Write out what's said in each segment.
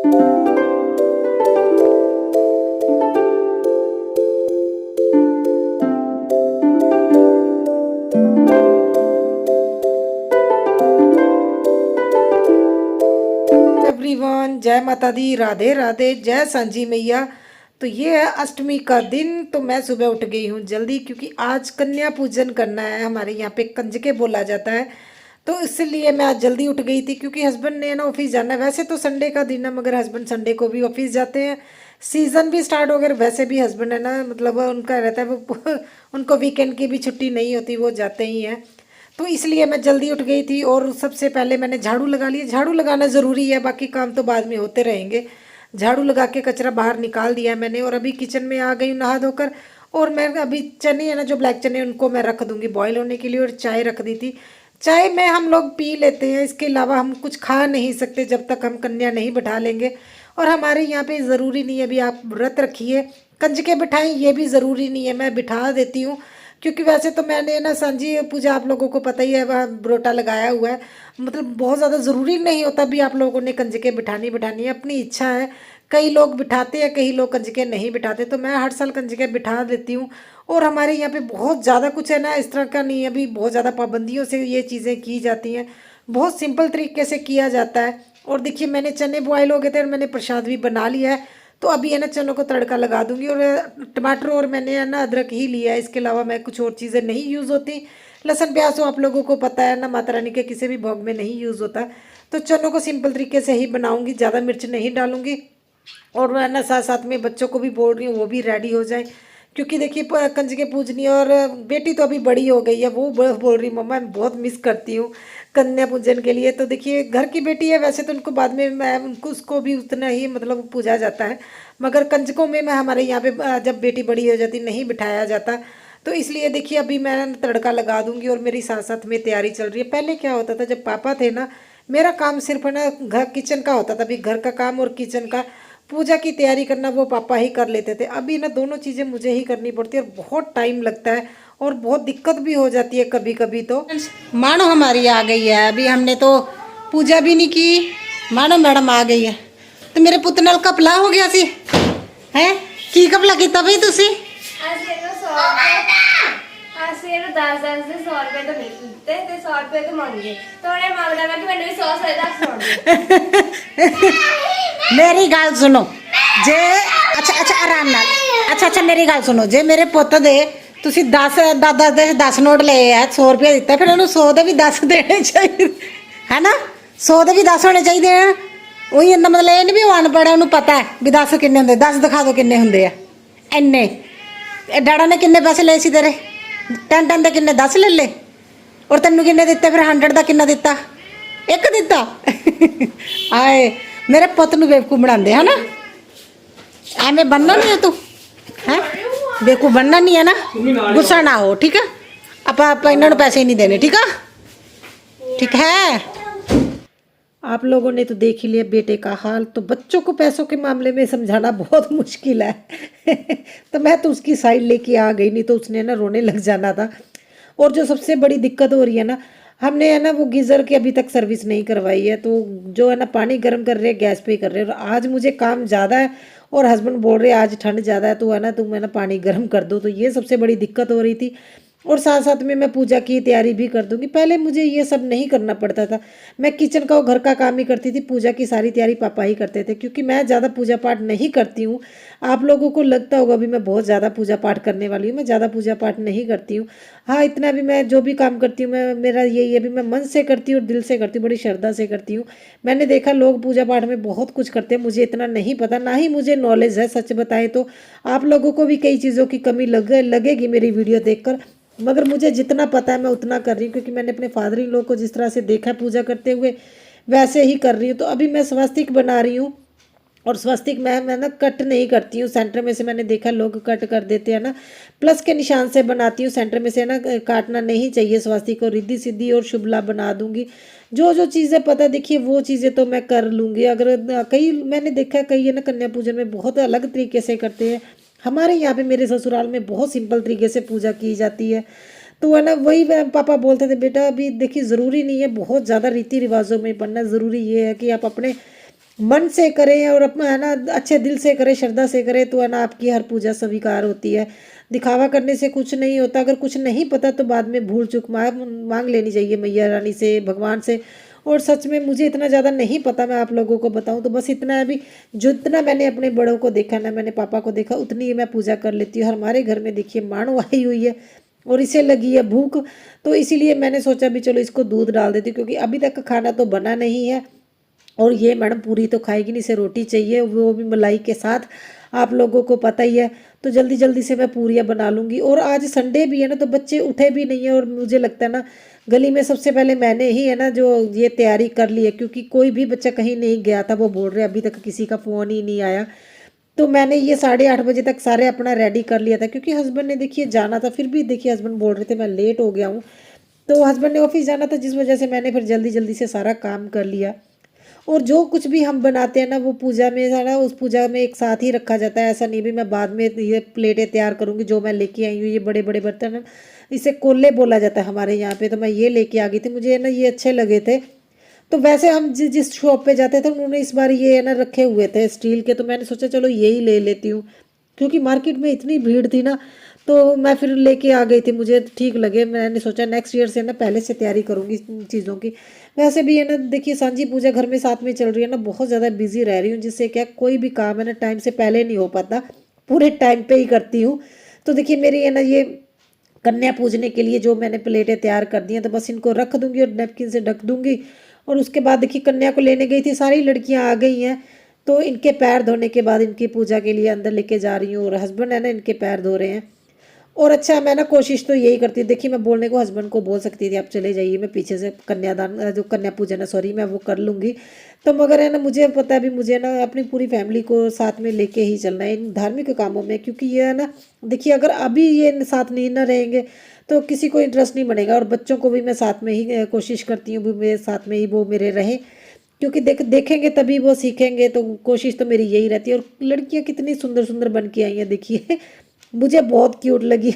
Everyone, जय माता दी, राधे राधे, जय सांझी मैया। तो ये है अष्टमी का दिन। तो मैं सुबह उठ गई हूँ जल्दी, क्योंकि आज कन्या पूजन करना है। हमारे यहाँ पे कंजके बोला जाता है, तो इसलिए मैं आज जल्दी उठ गई थी, क्योंकि हस्बैंड ने ना ऑफिस जाना है। वैसे तो संडे का दिन है, मगर हस्बैंड संडे को भी ऑफिस जाते हैं। सीज़न भी स्टार्ट हो गया, वैसे भी हस्बैंड है ना, मतलब उनका रहता है वो उनको वीकेंड की भी छुट्टी नहीं होती, वो जाते ही हैं। तो इसलिए मैं जल्दी उठ गई थी, और सबसे पहले मैंने झाड़ू लगा लिया। झाड़ू लगाना ज़रूरी है, बाकी काम तो बाद में होते रहेंगे। झाड़ू लगा के कचरा बाहर निकाल दिया है मैंने, और अभी किचन में आ गई हूँ नहा धोकर। और मैं अभी चने है ना, जो ब्लैक चने, उनको मैं रख दूँगी बॉईल होने के लिए। और चाय रख दी थी। चाय में हम लोग पी लेते हैं, इसके अलावा हम कुछ खा नहीं सकते जब तक हम कन्या नहीं बिठा लेंगे। और हमारे यहाँ पे ज़रूरी नहीं है, अभी आप व्रत रखिए कंजके बिठाएं, ये भी ज़रूरी नहीं है, मैं बिठा देती हूँ। क्योंकि वैसे तो मैंने ना सांझी पूजा, आप लोगों को पता ही है, वह ब्रोटा लगाया हुआ है। मतलब बहुत ज़्यादा ज़रूरी नहीं होता भी आप लोगों ने कंजके बिठानी है, अपनी इच्छा है। कई लोग बिठाते हैं, कई लोग कंजके नहीं बिठाते, तो मैं हर साल कंजके बिठा देती हूँ। और हमारे यहाँ पे बहुत ज़्यादा कुछ है ना, इस तरह का नहीं है, अभी बहुत ज़्यादा पाबंदियों से ये चीज़ें की जाती हैं। बहुत सिंपल तरीके से किया जाता है। और देखिए, मैंने चने बॉयल हो गए थे, और मैंने प्रसाद भी बना लिया है। तो अभी है ना, चनों को तड़का लगा दूंगी। और टमाटर, और मैंने है ना अदरक ही लिया है, इसके अलावा मैं कुछ और चीज़ें नहीं यूज़ होती। लहसुन प्याज तो आप लोगों को पता है ना, माता रानी के किसी भी भोग में नहीं यूज़ होता। तो चनों को सिंपल तरीके से ही बनाऊंगी, ज़्यादा मिर्च नहीं डालूंगी। और मैं ना साथ साथ में बच्चों को भी बोल रही हूँ, वो भी रेडी हो जाए। क्योंकि देखिए, कंजके पूजनी, और बेटी तो अभी बड़ी हो गई है, वो बोल रही मम्मा मैं बहुत मिस करती हूँ कन्या पूजन के लिए। तो देखिए, घर की बेटी है, वैसे तो उनको बाद में मैं उनको उसको भी उतना ही मतलब पूजा जाता है। मगर कंजकों में मैं हमारे यहाँ पे जब बेटी बड़ी हो जाती नहीं बिठाया जाता। तो इसलिए देखिए, अभी मैं तड़का लगा दूंगी, और मेरी साथ साथ में तैयारी चल रही है। पहले क्या होता था, जब पापा थे ना, मेरा काम सिर्फ है ना घर किचन का होता था। अभी घर का काम और किचन का, पूजा की तैयारी करना वो पापा ही कर लेते थे। अभी ना दोनों चीज़ें मुझे ही करनी पड़ती है, और बहुत टाइम लगता है, और बहुत दिक्कत भी हो जाती है कभी कभी। तो मानो हमारी आ गई है, अभी हमने तो पूजा भी नहीं की, मानो मैडम आ गई है। तो मेरे पुत नाल कपला हो गया सी है, की कपला किया भाई तुसी? ਅਸੀਂ ਇਹਨੂੰ 10-10 ਦੇ 100 ਰੁਪਏ ਤਾਂ ਨਹੀਂ ਦਿੱਤੇ ਤੇ 100 ਰੁਪਏ ਤਾਂ ਮੰਗੇ ਤਾਂ ਉਹਨੇ ਮੰਗਦਾ ਵਾ ਕਿ ਮੈਨੂੰ ਵੀ 100 ਦਾ ਸੁਣ ਦੇ। मेरी गल सुनो जे, अच्छा आराम नाल, अच्छा मेरी गल सुनो, जे मेरे पुत दे तुसी 10 नोट ले है, 100 रुपया दिता, फिर उन्होंने 100 दे भी 10 देने चाहिए है ना, 100 दे भी 10 होने चाहिए हैं। वही इन्ना मतलब ये नहीं भी वो अनपढ़ है, उन्होंने पता है भी 10 किन्ने होंगे, 10 दिखा दो किन्ने होंगे आ इन्ने। डैडा ने किन्ने पैसे ले सी तेरे? 10 के किन्ने 10 ले ले, और तेनू किन्ने दिते फिर? 100 का किन्ना दिता? एक दिता आए मेरे पुत नूं बेवकूफ बनाते है ना, एवें बनना नहीं है तू है, बेवकूफ बनना नहीं है ना, गुस्सा ना हो ठीक है। आप इन्होंने पैसे ही नहीं देने, ठीक है, ठीक है। आप लोगों ने तो देख ही लिया बेटे का हाल। तो बच्चों को पैसों के मामले में समझाना बहुत मुश्किल है तो मैं तो उसकी साइड लेके आ गई, नहीं तो उसने ना रोने लग जाना था। और जो सबसे बड़ी दिक्कत हो रही है ना, हमने है ना वो गीज़र की अभी तक सर्विस नहीं करवाई है। तो जो है ना, पानी गर्म कर रहे हैं गैस पे ही कर रहे हैं। और आज मुझे काम ज़्यादा है, और हस्बैंड बोल रहे हैं आज ठंड ज़्यादा है, तो है ना तुम है ना पानी गर्म कर दो। तो ये सबसे बड़ी दिक्कत हो रही थी। और साथ साथ में मैं पूजा की तैयारी भी कर दूंगी। पहले मुझे ये सब नहीं करना पड़ता था, मैं किचन का और घर का काम ही करती थी, पूजा की सारी तैयारी पापा ही करते थे। क्योंकि मैं ज़्यादा पूजा पाठ नहीं करती हूँ। आप लोगों को लगता होगा भी मैं बहुत ज़्यादा पूजा पाठ करने वाली हूँ, मैं ज़्यादा पूजा पाठ नहीं करती हूँ। हाँ, इतना भी मैं जो भी काम करती हूँ, मैं मेरा यही है भी मैं मन से करती हूँ और दिल से करती हूँ, बड़ी श्रद्धा से करती हूँ। मैंने देखा लोग पूजा पाठ में बहुत कुछ करते हैं, मुझे इतना नहीं पता, ना ही मुझे नॉलेज है सच बताएं तो। आप लोगों को भी कई चीज़ों की कमी लगेगी मेरी वीडियो देखकर, मगर मुझे जितना पता है मैं उतना कर रही हूँ। क्योंकि मैंने अपने फादर इन लोग को जिस तरह से देखा है पूजा करते हुए, वैसे ही कर रही हूँ। तो अभी मैं स्वस्तिक बना रही हूँ, और स्वस्तिक मैं ना कट नहीं करती हूँ, सेंटर में से मैंने देखा लोग कट कर देते हैं ना, प्लस के निशान से बनाती हूँ, सेंटर में से ना काटना नहीं चाहिए स्वस्तिक को। रिद्धि सिद्धि और शुभ लाभ बना दूंगी। जो जो चीज़ें पता देखिए वो चीज़ें तो मैं कर लूँगी। अगर कई मैंने देखा कई है ना कन्या पूजन में बहुत अलग तरीके से करते हैं। हमारे यहाँ पे मेरे ससुराल में बहुत सिंपल तरीके से पूजा की जाती है। तो है ना, वही पापा बोलते थे बेटा अभी देखिए ज़रूरी नहीं है बहुत ज़्यादा रीति रिवाजों में पढ़ना, ज़रूरी ये है कि आप अपने मन से करें और अपना है ना अच्छे दिल से करें, श्रद्धा से करें, तो है ना आपकी हर पूजा स्वीकार होती है। दिखावा करने से कुछ नहीं होता। अगर कुछ नहीं पता तो बाद में भूल चूक मांग मांग लेनी चाहिए मैया रानी से, भगवान से। और सच में मुझे इतना ज़्यादा नहीं पता, मैं आप लोगों को बताऊं तो बस इतना है अभी, जितना मैंने अपने बड़ों को देखा ना, मैंने पापा को देखा, उतनी ही मैं पूजा कर लेती हूँ। हमारे घर में देखिए माणो आई हुई है और इसे लगी है भूख, तो इसीलिए मैंने सोचा भी चलो इसको दूध डाल देती हूँ, क्योंकि अभी तक खाना तो बना नहीं है। और ये मैडम पूरी तो खाएगी नहीं, इसे रोटी चाहिए, वो भी मलाई के साथ, आप लोगों को पता ही है। तो जल्दी जल्दी से मैं पूरियाँ बना लूँगी। और आज संडे भी है ना, तो बच्चे उठे भी नहीं है, और मुझे लगता है ना गली में सबसे पहले मैंने ही है ना जो ये तैयारी कर ली है, क्योंकि कोई भी बच्चा कहीं नहीं गया था। वो बोल रहे अभी तक किसी का फ़ोन ही नहीं आया। तो मैंने ये 8:30 बजे तक सारे अपना रेडी कर लिया था, क्योंकि हस्बैंड ने देखिए जाना था। फिर भी देखिए हस्बैंड बोल रहे थे मैं लेट हो गया हूँ, तो हस्बैंड ने ऑफिस जाना था, जिस वजह से मैंने फिर जल्दी जल्दी से सारा काम कर लिया। और जो कुछ भी हम बनाते हैं ना, वो पूजा में सारा, उस पूजा में एक साथ ही रखा जाता है। ऐसा नहीं भी मैं बाद में ये प्लेटें तैयार करूँगी। जो मैं लेके आई हूँ ये बड़े बड़े बर्तन है, इसे कोल्ले बोला जाता है हमारे यहाँ पे, तो मैं ये लेके आ गई थी, मुझे ना ये अच्छे लगे थे। तो वैसे हम जिस शॉप पे जाते थे उन्होंने इस बार ये है ना रखे हुए थे स्टील के, तो मैंने सोचा चलो यही ले लेती हूँ, क्योंकि मार्केट में इतनी भीड़ थी ना, तो मैं फिर लेके आ गई थी, मुझे ठीक लगे। मैंने सोचा नेक्स्ट ईयर से ना पहले से तैयारी करूँगी इन चीज़ों की। वैसे भी है ना देखिए सांझी पूजा घर में साथ में चल रही है ना, बहुत ज़्यादा बिजी रह रही हूँ, जिससे क्या कोई भी काम है ना टाइम से पहले नहीं हो पाता, पूरे टाइम पे ही करती हूँ। तो देखिए मेरी है ना ये कन्या पूजने के लिए जो मैंने प्लेटें तैयार कर दी हैं, तो बस इनको रख दूंगी और नैपकिन से ढक दूंगी। और उसके बाद देखिए कन्या को लेने गई थी, सारी लड़कियां आ गई हैं, तो इनके पैर धोने के बाद इनकी पूजा के लिए अंदर लेके जा रही हूँ, और हस्बैंड है ना इनके पैर धो रहे हैं। और अच्छा मैं ना कोशिश तो यही करती हूँ, देखिए मैं बोलने को हस्बैंड को बोल सकती थी आप चले जाइए, मैं पीछे से कन्यादान जो कन्या पूजन है सॉरी मैं वो कर लूँगी। तो मगर है ना मुझे पता है अभी मुझे ना अपनी पूरी फैमिली को साथ में लेके ही चलना है इन धार्मिक कामों में, क्योंकि ये है ना देखिए अगर अभी ये साथ नहीं ना रहेंगे तो किसी को इंटरेस्ट नहीं बनेगा। और बच्चों को भी मैं साथ में ही कोशिश करती हूँ भी मेरे साथ में ही वो मेरे रहें, क्योंकि देखेंगे तभी वो सीखेंगे। तो कोशिश तो मेरी यही रहती है। और लड़कियां कितनी सुंदर सुंदर बन के आई हैं देखिए मुझे बहुत क्यूट लगी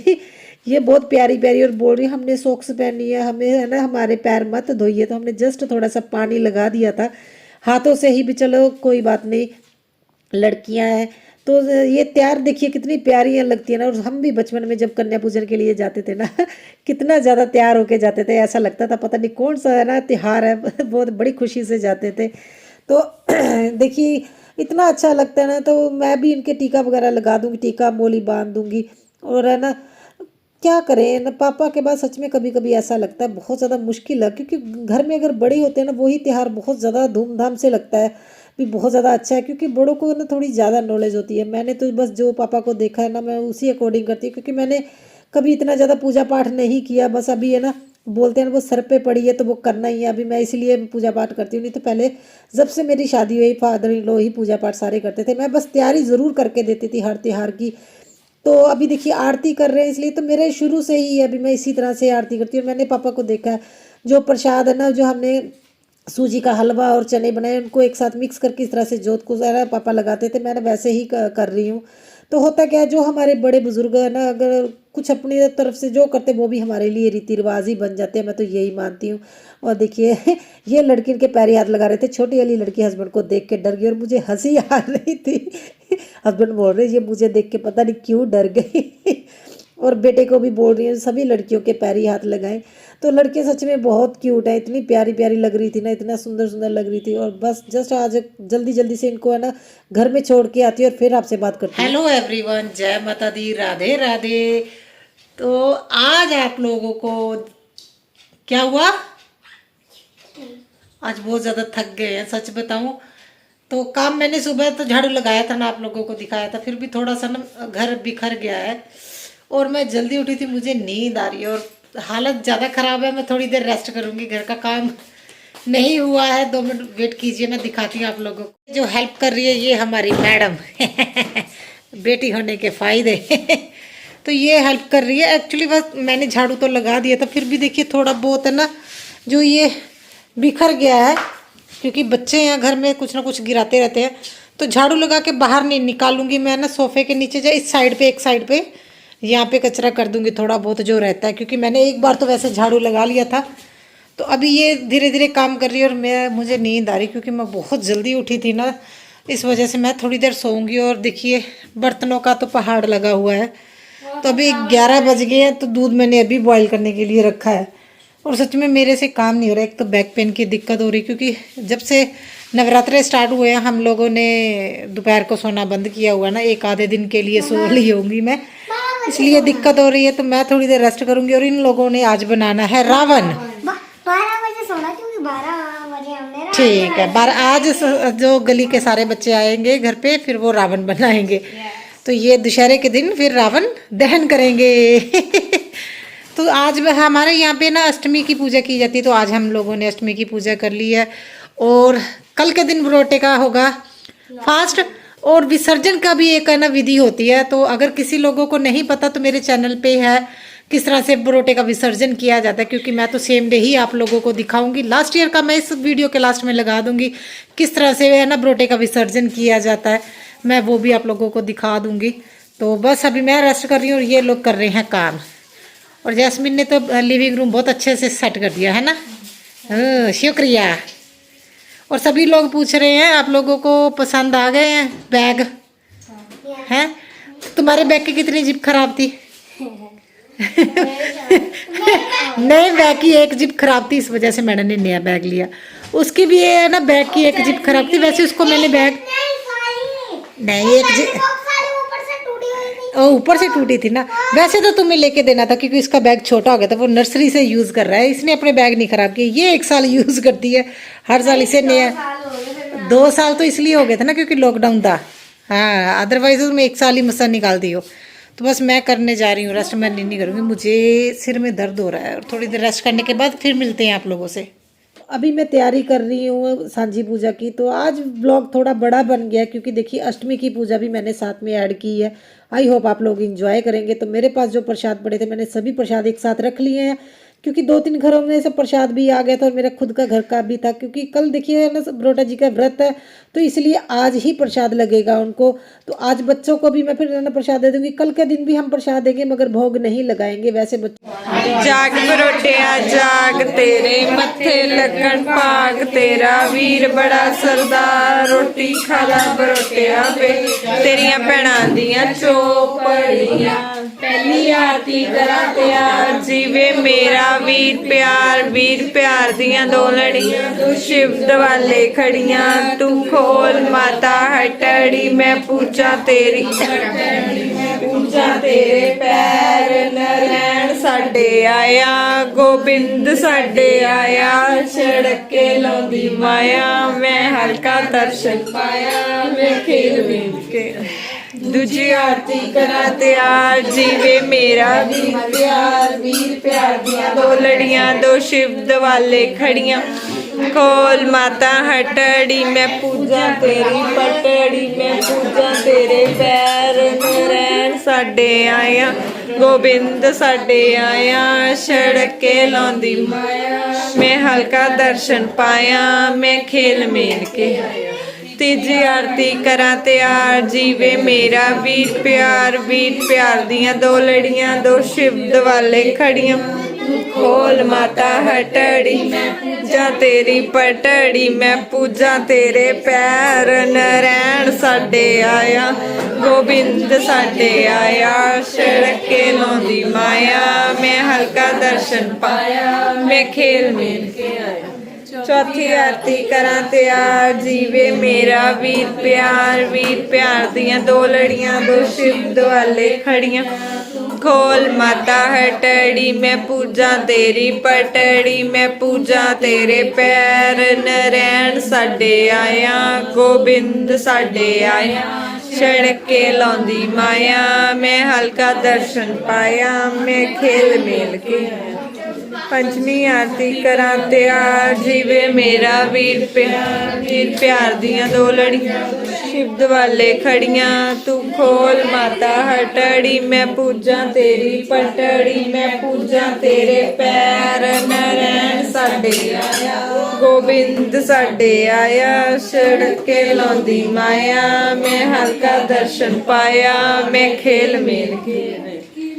ये बहुत प्यारी प्यारी। और बोल रही हमने सॉक्स पहनी है, हमें है ना हमारे पैर मत धोइए, तो हमने जस्ट थोड़ा सा पानी लगा दिया था हाथों से ही भी, चलो कोई बात नहीं लड़कियां हैं। तो ये तैयार देखिए कितनी प्यारी लगती है ना। और हम भी बचपन में जब कन्या पूजन के लिए जाते थे ना कितना ज़्यादा तैयार होके जाते थे, ऐसा लगता था पता नहीं कौन सा है ना त्योहार है बहुत बड़ी खुशी से जाते थे। तो देखिए इतना अच्छा लगता है ना, तो मैं भी इनके टीका वगैरह लगा दूंगी, टीका मोली बांध दूंगी। और है ना क्या करें ना, पापा के बाद सच में कभी कभी ऐसा लगता है बहुत ज़्यादा मुश्किल है, क्योंकि घर में अगर बड़े होते हैं ना वही त्योहार बहुत ज़्यादा धूमधाम से लगता है, भी बहुत ज़्यादा अच्छा है, क्योंकि बड़ों को ना थोड़ी ज़्यादा नॉलेज होती है। मैंने तो बस जो पापा को देखा है ना मैं उसी अकॉर्डिंग करती हूँ, क्योंकि मैंने कभी इतना ज़्यादा पूजा पाठ नहीं किया। बस अभी है ना बोलते हैं ना वो सर पे पड़ी है तो वो करना ही है, अभी मैं इसलिए पूजा पाठ करती हूँ। नहीं तो पहले जब से मेरी शादी हुई फादर इन लॉ ही पूजा पाठ सारे करते थे, मैं बस तैयारी ज़रूर करके देती थी हर त्योहार की। तो अभी देखिए आरती कर रहे हैं, इसलिए तो मेरे शुरू से ही है, अभी मैं इसी तरह से आरती करती हूँ। मैंने पापा को देखा है जो प्रसाद है ना, जो हमने सूजी का हलवा और चने बनाए उनको एक साथ मिक्स करके इस तरह से जोत को ज़रा पापा लगाते थे, मैंने वैसे ही कर रही हूँ। तो होता क्या है जो हमारे बड़े बुजुर्ग है ना अगर कुछ अपनी तरफ से जो करते वो भी हमारे लिए रीति रिवाज ही बन जाते हैं, मैं तो यही मानती हूँ। और देखिए ये लड़की इनके पैरी हाथ लगा रहे थे, छोटी वाली लड़की हस्बैंड को देख के डर गई और मुझे हंसी आ रही थी हस्बैंड बोल रहे ये मुझे देख के पता नहीं क्यों डर गई और बेटे को भी बोल रही है सभी लड़कियों के पैरी हाथ लगाएं। तो लड़के सच में बहुत क्यूट है, इतनी प्यारी प्यारी लग रही थी ना, इतना सुंदर सुंदर लग रही थी। और बस जस्ट आज जल्दी जल्दी से इनको है ना घर में छोड़ के आती है और फिर आपसे बात करती हूँ। हेलो एवरीवन, जय माता दी, राधे राधे। तो आज आप लोगों को क्या हुआ, आज बहुत ज़्यादा थक गए हैं सच बताऊँ तो। काम मैंने सुबह तो झाड़ू लगाया था ना, आप लोगों को दिखाया था, फिर भी थोड़ा सा ना घर बिखर गया है। और मैं जल्दी उठी थी, मुझे नींद आ रही है और हालत ज़्यादा ख़राब है। मैं थोड़ी देर रेस्ट करूँगी, घर का काम नहीं हुआ है। 2 मिनट वेट कीजिए, मैं दिखाती हूँ आप लोगों को। जो हेल्प कर रही है ये हमारी मैडम बेटी होने के फ़ायदे तो ये हेल्प कर रही है। एक्चुअली बस मैंने झाड़ू तो लगा दिया था, फिर भी देखिए थोड़ा बहुत है ना जो ये बिखर गया है, क्योंकि बच्चे यहाँ घर में कुछ ना कुछ गिराते रहते हैं। तो झाड़ू लगा के बाहर नहीं निकालूंगी मैं ना, सोफे के नीचे जाए इस साइड पे, एक साइड पे यहाँ पे कचरा कर दूंगी थोड़ा बहुत जो रहता है, क्योंकि मैंने एक बार तो वैसे झाड़ू लगा लिया था तो अभी ये धीरे धीरे काम कर रही है और मुझे नींद आ रही क्योंकि मैं बहुत जल्दी उठी थी ना, इस वजह से मैं थोड़ी देर सोऊंगी। और देखिए बर्तनों का तो पहाड़ लगा हुआ है। तो अभी 11 बज गए हैं, तो दूध मैंने अभी बॉईल करने के लिए रखा है। और सच में मेरे से काम नहीं हो रहा। एक तो बैक पेन की दिक्कत हो रही क्योंकि जब से नवरात्रे स्टार्ट हुए हैं हम लोगों ने दोपहर को सोना बंद किया हुआ ना, एक आधे दिन के लिए सो ली होंगी मैं, इसलिए दिक्कत हो रही है। तो मैं थोड़ी देर रेस्ट करूंगी। और इन लोगों ने आज बनाना है रावण। 12 बजे सोना क्योंकि 12 बजे हमने ठीक है, आज जो गली के सारे बच्चे आएंगे घर पे, फिर वो रावण बनाएंगे। तो ये दशहरे के दिन फिर रावण दहन करेंगे। तो आज हमारे यहाँ पे ना अष्टमी की पूजा की जाती है, तो आज हम लोगों ने अष्टमी की पूजा कर ली है। और कल के दिन बरोटे का होगा फास्ट, और विसर्जन का भी एक है ना विधि होती है। तो अगर किसी लोगों को नहीं पता तो मेरे चैनल पे है किस तरह से बरोटे का विसर्जन किया जाता है, क्योंकि मैं तो सेम डे ही आप लोगों को दिखाऊंगी। लास्ट ईयर का मैं इस वीडियो के लास्ट में लगा दूंगी किस तरह से है ना बरोटे का विसर्जन किया जाता है, मैं वो भी आप लोगों को दिखा दूंगी। तो बस अभी मैं रेस्ट कर रही हूँ और ये लोग कर रहे हैं काम। और जैस्मिन ने तो लिविंग रूम बहुत अच्छे से सेट कर दिया है ना, शुक्रिया। और सभी लोग पूछ रहे हैं आप लोगों को पसंद आ गए हैं बैग हैं? तुम्हारे बैग की कितनी जिप खराब थी? नए बैग की एक जिप खराब थी, इस वजह से मैंने ने नया बैग लिया। उसकी भी है ना बैग की एक जिप खराब थी, वैसे उसको मैंने बैग नहीं एक जिप ऊपर से टूटी थी ना। वैसे तो तुम्हें लेके देना था क्योंकि इसका बैग छोटा हो गया था, वो नर्सरी से यूज कर रहा है, इसने अपने बैग नहीं खराब किए। ये 1 साल यूज करती है, हर साल इसे नया। 2 साल तो इसलिए हो गए थे ना क्योंकि लॉकडाउन था, हाँ, अदरवाइज मैं 1 साल ही मसा निकाल दी हो। तो बस मैं करने जा रही हूँ रेस्ट, मैं नहीं करूँगी, मुझे सिर में दर्द हो रहा है। और थोड़ी देर रेस्ट करने के बाद फिर मिलते हैं आप लोगों से। अभी मैं तैयारी कर रही हूँ सांझी पूजा की। तो आज ब्लॉग थोड़ा बड़ा बन गया क्योंकि देखिए अष्टमी की पूजा भी मैंने साथ में ऐड की है। आई होप आप लोग इंजॉय करेंगे। तो मेरे पास जो प्रसाद पड़े थे मैंने सभी प्रसाद एक साथ रख लिए हैं क्योंकि 2-3 घरों में से प्रसाद भी आ गया था और मेरा खुद का घर का भी था, क्योंकि कल देखिए ना बरोटा जी का व्रत है, तो इसलिए आज ही प्रसाद लगेगा उनको। तो आज बच्चों को भी मैं फिर ना प्रसाद दे दूंगी, कल के दिन भी हम प्रसाद देंगे मगर भोग नहीं लगाएंगे। वैसे बच्चों जाग बरोटिया जाग, तेरे मत्थे लगन भाग, तेरा वीर बड़ा सरदार, रोटी खाला बरोटिया पे, तेरिया भैणां दियां चौपड़ियां, पहली आरती करा त्यार, जीवे मेरा वीर प्यार दियां दो लड़ियां, तू शिव दवाले खड़ियां, तू खोल माता हटड़ी, मैं पूजा तेरी पूजा तेरे पैर, नरैण साडे आया, गोबिंद साडे आया, छड़के लौंदी माया, मैं हल्का दर्शन पाया, मैं खेल विंद के दूजी आरती करा त्यार, जीवे मेरा वीर प्यार दियां दो लड़ियां, दो शिव दवाले खड़ियां, खोल माता हटड़ी, मैं पूजा तेरी पटड़ी, मैं पूजा तेरे पैर, नरैण साडे आया, गोबिंद साडे आया, छड़के लौंदी माया, मैं हल्का दर्शन पाया, मैं खेल मेल के आया। तीजी आरती करा त्यार, जीवे मेरा वीर प्यार दियां दो लड़ियां, दो शिव दवाले खड़ियां, खोल माता हटड़ी, मैं पूजा तेरी पटड़ी, मैं पूजा तेरे पैर, नरैण साडे आया, गोबिंद साडे आया, छड़के लौंदी माया, मैं हल्का दर्शन पाया, मैं खेल मेल के आया। चौथी आरती करा त्यार, जीवे मेरा वीर प्यार दियां दो लड़ियां, दो शिव दवाले खड़ियां, खोल माता हटड़ी, मैं पूजा तेरी पटड़ी, मैं पूजा तेरे पैर, नरैण साडे आया, गोबिंद साडे आया, छड़के लौंदी माया, मैं हल्का दर्शन पाया, मैं खेल मेल के आया। पंचमी आरती करा त्यार, जीवे मेरा वीर प्यार दियां दो लड़ियां, शिव दवाले खड़ियां, तू खोल माता हटड़ी, मैं पूजा तेरी पटड़ी, मैं पूजा तेरे पैर, नरैण साडे आया, गोबिंद साडे आया, छड़के लौंदी माया, मैं हल्का दर्शन पाया, मैं खेल मेल के।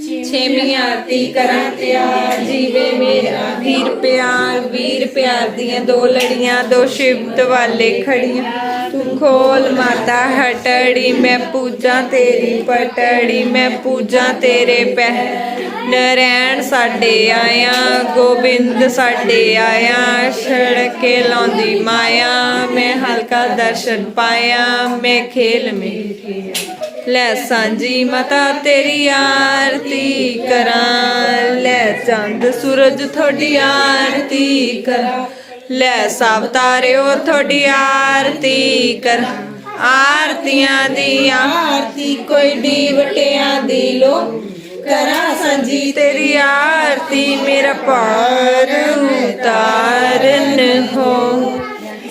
ਛੇਵੀਂ ਆਰਤੀ ਕਰਾਂ ਤਿਆਰ ਜੀਵੇ ਮੇਰਾ ਵੀਰ ਪਿਆਰ ਦੀਆਂ ਦੋ ਲੜੀਆਂ ਦੋ ਸ਼ਿਵਤ ਵਾਲੇ ਖੜੀਆਂ ਤੂੰ ਖੋਲ ਮਾਤਾ ਹਟੜੀ ਮੈਂ ਪੂਜਾਂ ਤੇਰੀ ਪਟੜੀ ਮੈਂ ਪੂਜਾਂ ਤੇਰੇ ਪਹਿ ਨਰੈਣ ਸਾਡੇ ਆਇਆ ਗੋਬਿੰਦ ਸਾਡੇ ਆਇਆ ਛੜਕੇ ਲਾਉਂਦੀ ਮਾਇਆ ਮੈਂ ਹਲਕਾ ਦਰਸ਼ਨ ਪਾਇਆ ਮੈਂ ਖੇਲ ਮੇਰੀ ਲੈ ਸਾਂਝੀ ਮਾਤਾ ਤੇਰੀ ਆਰਤੀ ਕਰਾਂ ਲੈ ਚੰਦ ਸੂਰਜ ਤੁਹਾਡੀ ਆਰਤੀ ਕਰਾਂ ਲੈ ਸਭ ਤਾਰਿਓ ਤੁਹਾਡੀ ਆਰਤੀ ਕਰ ਆਰਤੀਆਂ ਦੀ ਆਰਤੀ ਕੋਈ ਡੀਵਟਿਆਂ ਦੀ ਲੋ ਕਰਾਂ ਸਾਂਝੀ ਤੇਰੀ ਆਰਤੀ ਮੇਰਾ ਪਾਰ ਉਤਾਰਨ ਹੋ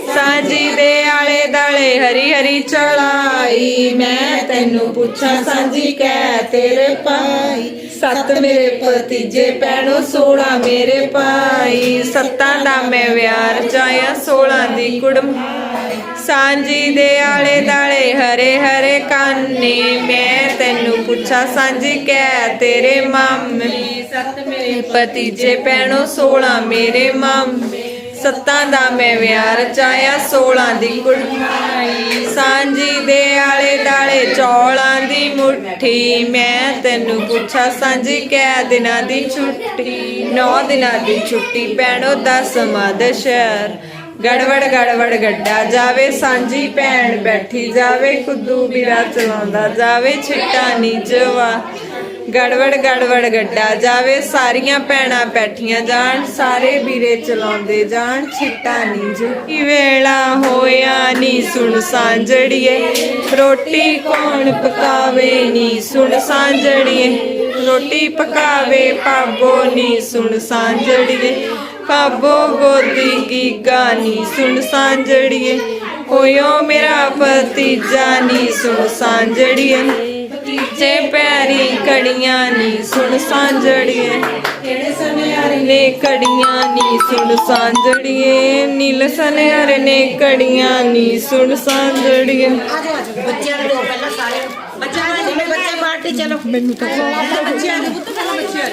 ਸਾਂਝੀ ਦੇ ਆਲੇ ਦਾਲੇ ਹਰੀ ਹਰੀ ਚੜਾਈ ਮੈਂ ਤੈਨੂੰ ਪੁੱਛਾਂ ਸਾਂਝੀ ਕਹਿ ਤੇਰੇ ਭਾਈ ਸੱਤ ਮੇਰੇ ਭਤੀਜੇ ਭੈਣੋ 16 ਮੇਰੇ ਭਾਈ ਸੱਤਾਂ ਦਾ ਮੈਂ ਵਿਆਹ ਰਚਾਇਆ 16 ਦੀ ਕੁੜਮਾਈ ਸਾਂਝੀ ਦੇ ਆਲੇ ਦਾਲੇ ਹਰੇ ਹਰੇ ਕਾਨੇ ਮੈਂ ਤੈਨੂੰ ਪੁੱਛਾਂ ਸਾਂਝੀ ਕਹਿ ਤੇਰੇ ਮਾਮੇ ਸੱਤ ਮੇਰੇ ਭਤੀਜੇ ਭੈਣੋ 16 ਮੇਰੇ ਮਾਮੇ ਸੱਤਾਂ ਦਾ ਮੈਂ ਵਿਆਹ ਰਚਾਇਆ 16 ਦੀ ਕੁੜਮਾਈ ਸਾਂਝੀ ਦੇ ਆਲੇ ਦਾਲੇ ਚੌਲਾਂ ਦੀ ਮੁੱਠੀ ਮੈਂ ਤੈਨੂੰ ਪੁੱਛਾਂ ਸਾਂਝੀ ਕਹਿ ਦਿਨਾਂ ਦੀ ਛੁੱਟੀ 9 ਦਿਨਾਂ ਦੀ ਛੁੱਟੀ ਭੈਣੋ 10ਵਾਂ ਦਸ਼ਹਰ ਗੜਵੜ ਗੱਡਾ ਜਾਵੇ ਸਾਂਝੀ ਭੈਣ ਬੈਠੀ ਜਾਵੇ ਖੁੱਦੂ ਵੀਰਾ ਚਲਾਉਂਦਾ ਜਾਵੇ ਛਿੱਟਾ ਨੀਚਵਾ ਗੜਵੜ ਗੱਡਾ ਜਾਵੇ ਸਾਰੀਆਂ ਭੈਣਾਂ ਬੈਠੀਆਂ ਜਾਣ ਸਾਰੇ ਵੀਰੇ ਚਲਾਉਂਦੇ ਜਾਣ ਛਿੱਟਾ ਨੀ ਜੁਕੀ ਵੇਲਾ ਹੋਇਆ ਨੀ ਸੁਣ ਸਾਂਝੜੀਏ ਰੋਟੀ ਕੌਣ ਪਕਾਵੇ ਨੀ ਸੁਣ ਸਾਂਝੜੀਏ ਰੋਟੀ ਪਕਾਵੇ ਪਾਬੋ ਨੀ ਸੁਣ ਸਾਂਝੜੀਏ ਪਾਬੋ ਗੋਦੀ ਗੀਗਾ ਨੀ ਸੁਣ ਸਾਂਝੜੀਏ ਹੋਇਓ ਮੇਰਾ ਭਤੀਜਾ ਨੀ ਸੁਣ ਸਾਂਝੜੀਏ ਜੇ ਪੈਰੀ ਕੜੀਆਂ ਨੀ ਸੁਣ ਸਾਂਝੜੀਏ ਕਿਹੜੇ ਸੁਨਿਆਰੇ ਨੇ ਕੜੀਆਂ ਨੀ ਸੁਣ ਸਾਂਝੜੀਏ ਨੀਲ ਸੁਨਿਆਰੇ ਨੇ ਕੜੀਆਂ ਨੀ ਸੁਣ ਸਾਂਝੜੀਏ ਬੱਚਿਆਂ ਦੇ ਦੋ ਪਹਿਲਾਂ ਸਾਰੇ ਬੱਚੇ ਪਾਰਟੀ ਚਲੋ ਮੈਨੂੰ ਤਾਂ ਬੱਚਿਆਂ ਦੇ ਪੁੱਤ ਪਹਿਲਾਂ ਬੱਚਿਆਂ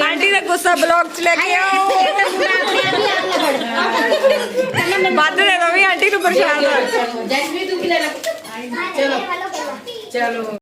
ਆਂਟੀ ਦਾ ਗੁੱਸਾ ਬਲੌਗ ਚ ਲੈ ਕੇ ਆਓ ਵੱਧ ਦੇ ਦੋ ਵੀ ਆਂਟੀ ਨੂੰ ਪਰੇਸ਼ਾਨ ਜੈਸਮੀਨ ਤੂੰ ਕੀ ਲੈਣਾ ਚਲੋ